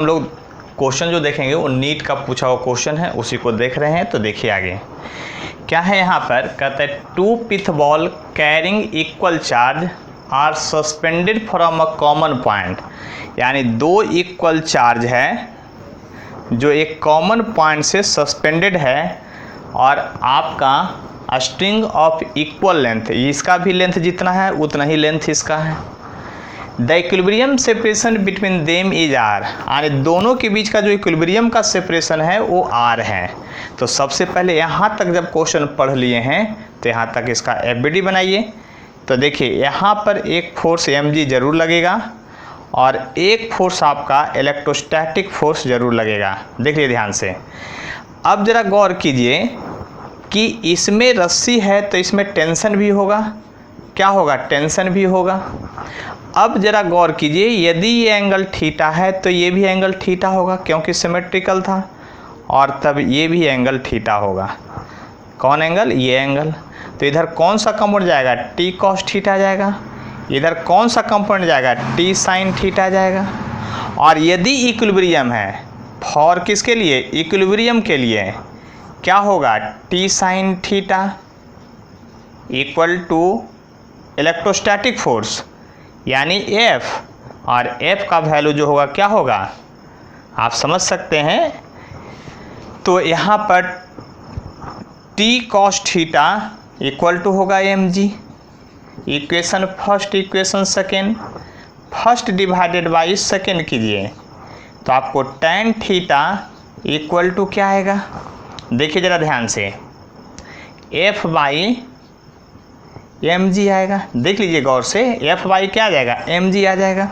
हम लोग क्वेश्चन जो देखेंगे वो नीट का पूछा हुआ क्वेश्चन है, उसी को देख रहे हैं। तो देखिए आगे क्या है यहाँ पर, कहते हैं 2 pith ball carrying equal charge are suspended from a common point, यानी 2 इक्वल चार्ज है जो एक कॉमन पॉइंट से सस्पेंडेड है और आपका स्ट्रिंग ऑफ इक्वल लेंथ, इसका भी लेंथ जितना है उतना ही लेंथ इसका है। The equilibrium separation between them is are, यानी दोनों के बीच का जो इक्विलिब्रियम का सेपरेशन है वो आर है। तो सबसे पहले यहाँ तक जब क्वेश्चन पढ़ लिए हैं तो यहाँ तक इसका एफबीडी बनाइए। तो देखिए यहाँ पर एक फोर्स mg जरूर लगेगा और एक फोर्स आपका इलेक्ट्रोस्टैटिक फोर्स जरूर लगेगा। देखिए ध्यान से, अब जरा गौर कीजिए कि इसमें रस्सी है तो इसमें टेंशन भी होगा, क्या होगा, टेंशन भी होगा। अब जरा गौर कीजिए, यदि ये एंगल थीटा है तो ये भी एंगल थीटा होगा क्योंकि सिमेट्रिकल था, और तब ये भी एंगल थीटा होगा। कौन एंगल, ये एंगल। तो इधर कौन सा कंपोनेंट जाएगा, टी कॉस थीटा जाएगा। इधर कौन सा कंपोनेंट जाएगा, टी साइन थीटा जाएगा। और यदि इक्विलिब्रियम है, फॉर किसके लिए, इक्विलिब्रियम के लिए, क्या होगा, T sine theta equal to electrostatic force यानी F, और F का वैल्यू जो होगा क्या होगा, आप समझ सकते हैं। तो यहाँ पर T cos theta equal to होगा mg, equation first equation second, first divided by second कीजिए तो आपको tan थीटा इक्वल टू क्या आएगा, देखिए ज़रा ध्यान से, F बाई mg आएगा। देख लीजिए गौर से, F बाई क्या आ जाएगा, mg आ जाएगा।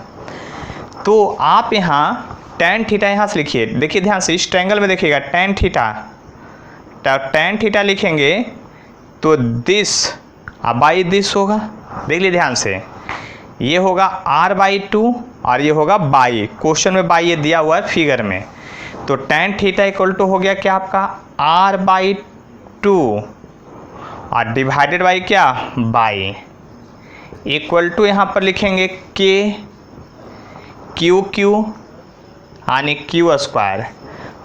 तो आप यहाँ tan थीटा यहाँ से लिखिए, देखिए ध्यान से, इस ट्रायंगल में देखिएगा tan थीटा, tan थीटा लिखेंगे तो दिस बाई दिस होगा। देख लीजिए ध्यान से, ये होगा r/2 और ये होगा बाई, क्वेश्चन में बाई ये दिया हुआ है फिगर में। तो tan थीटा इक्वल टू हो गया क्या आपका r/2 और डिवाइडेड बाई क्या, बाई, इक्वल टू यहाँ पर लिखेंगे k क्यू यानी Q square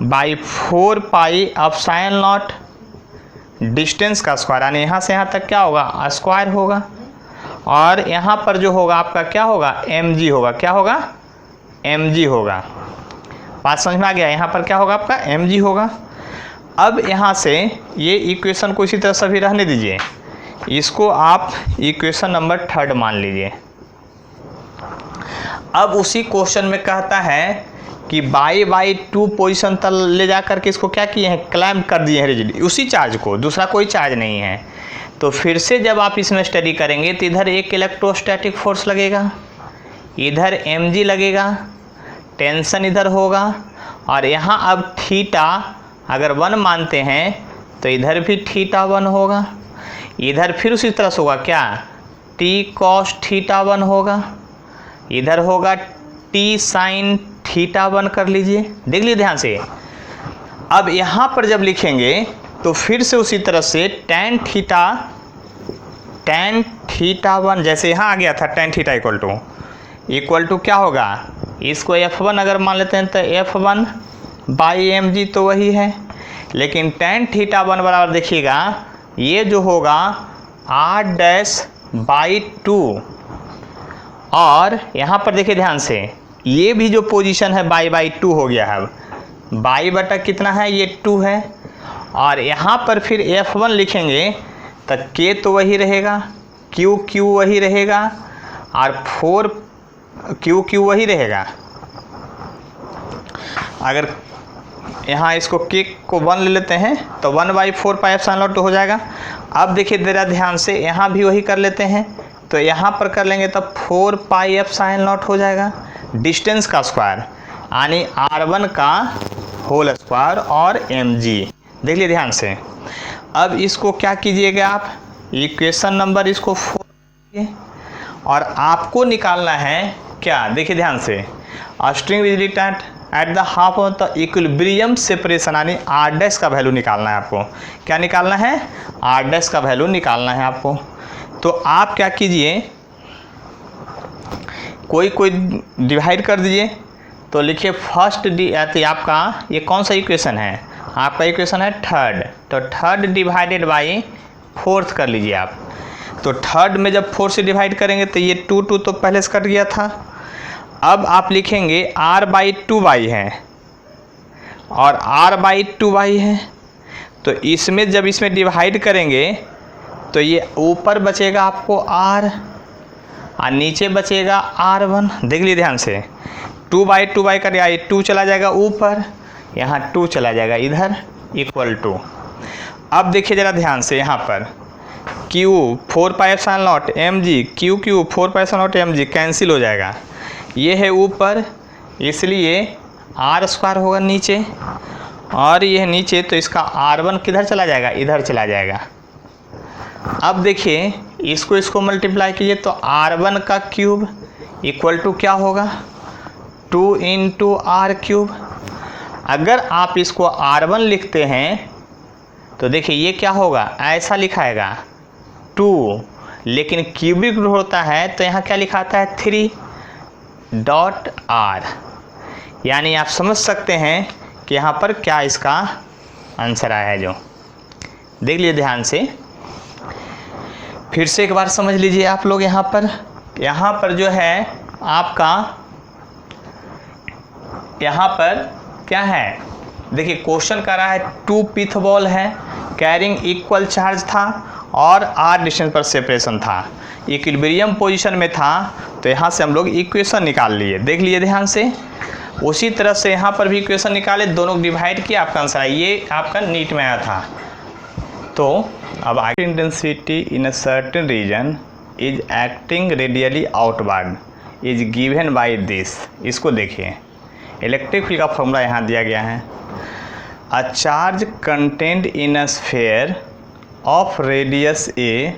by 4 pi epsilon not, distance का स्क्वायर, यानी यहाँ से यहाँ तक क्या होगा, स्क्वायर होगा। और यहाँ पर जो होगा आपका क्या होगा, mg होगा, क्या होगा, mg होगा। बात समझ में आ गया, यहाँ पर क्या होगा आपका mg होगा। अब यहाँ से ये इक्वेशन को इसी तरह से भी रहने दीजिए, इसको आप इक्वेशन नंबर 3 मान लीजिए। अब उसी क्वेश्चन में कहता है कि बाई 2 पोजीशन तक ले जा करके इसको क्या किए हैं, क्लैम्प कर दिए हैं रिजिड, उसी चार्ज को, दूसरा कोई चार्ज नहीं है। तो फिर से जब आप इसमें स्टडी करेंगे तो इधर एक इलेक्ट्रोस्टैटिक फोर्स लगेगा, इधर mg लगेगा, टेंशन इधर होगा, और यहाँ अब थीटा अगर 1 मानते हैं तो इधर भी थीटा 1 होगा, इधर फिर उसी तरह से होगा क्या, t cos थीटा 1 होगा, इधर होगा t साइन थीटा 1 कर लीजिए। देख लीजिए ध्यान से, अब यहाँ पर जब लिखेंगे तो फिर से उसी तरह से tan थीटा 1 जैसे यहाँ आ गया था, tan थीटा इक्वल टू क्या होगा, इसको F1 अगर मान लेते हैं तो F1 बाई mg तो वही है, लेकिन tan थीटा 1 बराबर देखिएगा ये जो होगा r'/2, और यहाँ पर देखिए ध्यान से, ये भी जो पोजीशन है बाई 2 हो गया है। अब बाई बटा कितना है, ये 2 है, और यहाँ पर फिर F1 लिखेंगे तो k तो वही रहेगा, Q वही रहेगा, और 4 Q वही रहेगा। अगर यहाँ इसको k को 1 ले लेते हैं तो 1/4 पाई एप्सिलॉन नॉट हो जाएगा। अब देखिए जरा ध्यान से, यहाँ भी वही कर लेते हैं, तो यहाँ पर कर लेंगे तब 4 पाई एप्सिलॉन नॉट हो जाएगा, डिस्टेंस का स्क्वायर यानी r1 का होल स्क्वायर और mg। देख लीजिए ध्यान से, अब इसको क्या कीजिएगा आप, इक्वेशन नंबर इसको 4 और आपको निकालना है क्या, देखिए ध्यान से, string is return at the half of the equilibrium separation, यानी r' का वैल्यू निकालना है आपको। क्या निकालना है, r' का वैल्यू निकालना है आपको। तो आप क्या कीजिए, कोई डिवाइड कर दीजिए तो लिखिए फर्स्ट आपका ये कौन सा इक्वेशन है, आपका इक्वेशन है थर्ड, तो थर्ड डिवाइडेड बाई फोर्थ कर लीजिए आप। तो थर्ड में जब फोर्थ से डिवाइड करेंगे तो ये 2 2 तो पहले से कट गया था। अब आप लिखेंगे r/2y है और r/2y है, तो इसमें जब इसमें डिवाइड करेंगे तो ये ऊपर बचेगा आपको r और नीचे बचेगा r1। देख लीजिए ध्यान से, 2/2y कर दिया, 2 चला जाएगा ऊपर, यहाँ 2 चला जाएगा इधर, इक्वल टू। अब देखिए ज़रा ध्यान से, यहाँ पर Q 4πε0 mg, Q 4πε0 mg cancel हो जाएगा, ये है ऊपर इसलिए r² होगा नीचे, और ये है नीचे तो इसका r1 किधर चला जाएगा, इधर चला जाएगा। अब देखिए इसको मल्टीप्लाई कीजिए तो r1 का क्यूब इक्वल टू क्या होगा, 2 × r³। अगर आप इसको r1 लिखते हैं तो देखिए ये क्या होगा, ऐसा लिखाएगा 2, लेकिन क्यूबिक रूट होता है तो यहाँ क्या लिखाता है 3.r। यानी आप समझ सकते हैं कि यहाँ पर क्या इसका आंसर आया है। जो देख लीजिए ध्यान से, फिर से एक बार समझ लीजिए आप लोग। यहाँ पर जो है आपका, यहाँ पर क्या है, देखिए क्वेश्चन कर रहा है 2 पिथ बॉल है, कैरिंग इक्वल चार्ज था और r डिस्टेंस पर सेपरेशन था, इक्विलिब्रियम पोजीशन में था, तो यहाँ से हम लोग इक्वेशन निकाल लिए। देख लिए ध्यान से, उसी तरह से यहाँ पर भी इक्वेशन निकाले, दोनों डिवाइड किया, आपका आंसर है। ये आपका नीट में आया था। तो अब intensity in a certain reason is acting radially outward is given by this. इसको देखिए, इलेक्ट्रिक फील्ड का फॉर्मूला यहाँ दिया गया है। A charge content in a sphere of radius A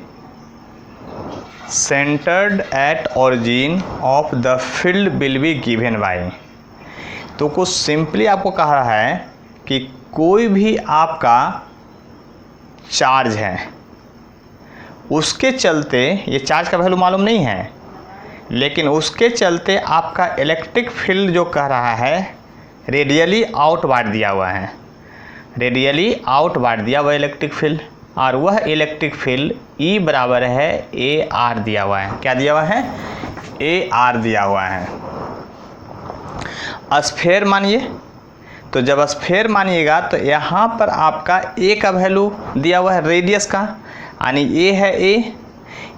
centred at origin of the field will be given by. तो कुछ simply आपको कह रहा है कि कोई भी आपका चार्ज है, उसके चलते, ये चार्ज का वैल्यू मालूम नहीं है, लेकिन उसके चलते आपका इलेक्ट्रिक फील्ड जो कह रहा है रेडियली आउटवर्ड दिया हुआ है, रेडियली आउटवर्ड दिया हुआ इलेक्ट्रिक फील्ड, और वह इलेक्ट्रिक फील्ड E बराबर है AR दिया हुआ है। क्या दिया हुआ है, AR दिया हुआ है। स्फीयर मानिए, तो जब स्फीयर मानिएगा तो यहाँ पर आपका A का वैल्यू दिया हुआ है रेडियस का, यानी A है A,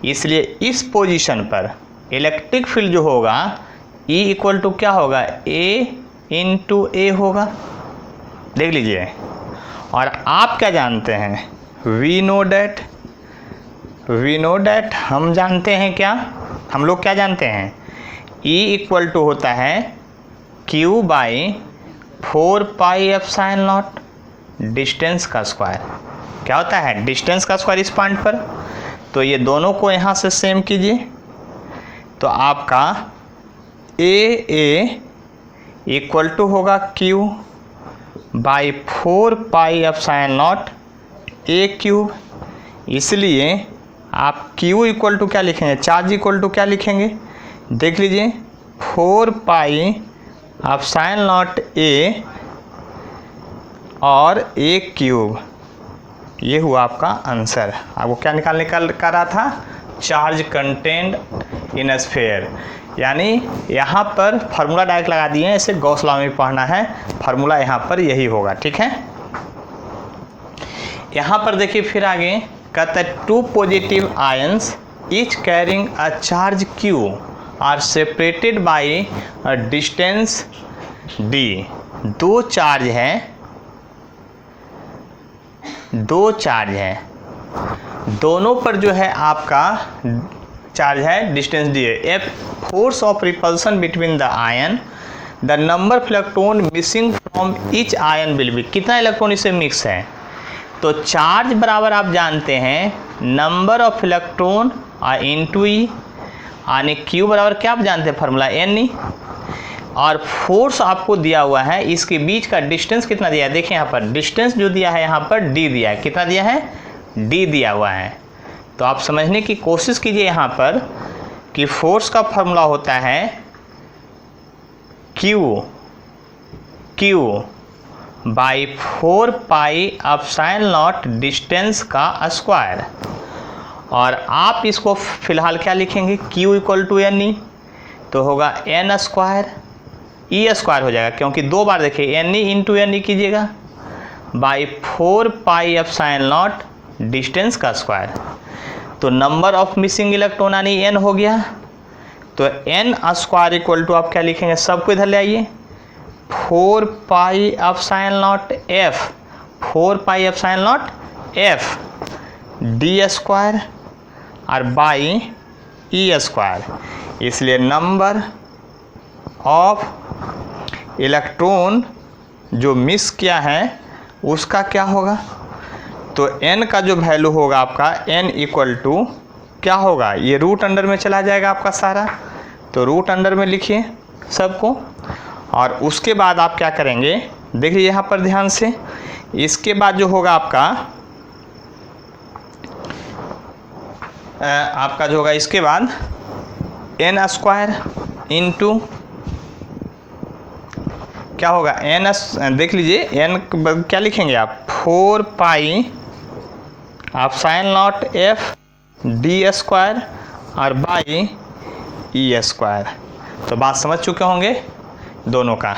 इसलिए इस पोजीशन पर इलेक्ट्रिक फील्ड जो होगा E इक्वल टू क्या होगा, A × A होगा। देख लीजिए, और आप क्या जानते हैं, वी नो डैट, हम जानते हैं क्या, हम लोग क्या जानते हैं, E इक्वल टू होता है Q/4πε0 डिस्टेंस का स्क्वायर। क्या होता है, डिस्टेंस का स्क्वायर इस पॉइंट पर। तो ये दोनों को यहाँ से सेम कीजिए, तो आपका AA इक्वल टू होगा Q/4πε0 A³। इसलिए आप Q इक्वल टू क्या लिखेंगे, चार्ज इक्वल टू क्या लिखेंगे, देख लीजिए 4πε0 A और A³। ये हुआ आपका आंसर। आपको क्या निकालने का रहा था, charge content in a sphere. यानी यहाँ पर फार्मूला डायरेक्ट लगा दिए हैं, इसे गॉस लॉ में पढ़ना है, फार्मूला यहाँ पर यही होगा। ठीक है, यहाँ पर देखिए फिर आगे कहता है 2 positive ions each carrying a charge Q are separated by a distance D। दो चार्ज है, दोनों पर जो है आपका चार्ज है, डिस्टेंस D है। F force of repulsion between the ion, the number of electron missing from each ion will be. कितना इलेक्ट्रॉन इससे मिक्स है, तो चार्ज बराबर आप जानते हैं नंबर ऑफ इलेक्ट्रॉन इंटू ई, यानी Q बराबर क्या आप जानते हैं, फार्मूला Ne, और फोर्स आपको दिया हुआ है, इसके बीच का डिस्टेंस कितना दिया है, देखिए यहाँ पर डिस्टेंस जो दिया है यहाँ पर D दिया है। कितना दिया है, D दिया हुआ है। तो आप समझने की कोशिश कीजिए यहाँ पर कि फोर्स का फार्मूला होता है Q Q by 4 pi epsilon not distance का स्क्वायर। और आप इसको फिलहाल क्या लिखेंगे, Q equal to N E, तो होगा एन स्क्वायर, ई स्क्वायर हो जाएगा क्योंकि दो बार देखिए N E into N E कीजिएगा, by 4 pi epsilon not distance का स्क्वायर। तो नंबर ऑफ मिसिंग इलेक्ट्रॉन यानी एन हो गया, तो एन स्क्वायर इक्वल टू आप क्या लिखेंगे, सबको इधर ले आइए, 4 pi epsilon not F, 4 pi epsilon not F D square और बाई ई स्क्वायर। इसलिए नंबर ऑफ इलेक्ट्रॉन जो मिस किया है उसका क्या होगा, तो n का जो वैल्यू होगा आपका n इक्वल टू क्या होगा, ये रूट अंडर में चला जाएगा आपका सारा, तो रूट अंडर में लिखिए सबको। और उसके बाद आप क्या करेंगे, देखिए यहाँ पर ध्यान से, इसके बाद जो होगा आपका जो होगा इसके बाद n स्क्वायर इंटू क्या होगा n, देख लीजिए n क्या लिखेंगे आप, 4 pi epsilon not F D square और बाई ई स्क्वायर। तो बात समझ चुके होंगे दोनों का।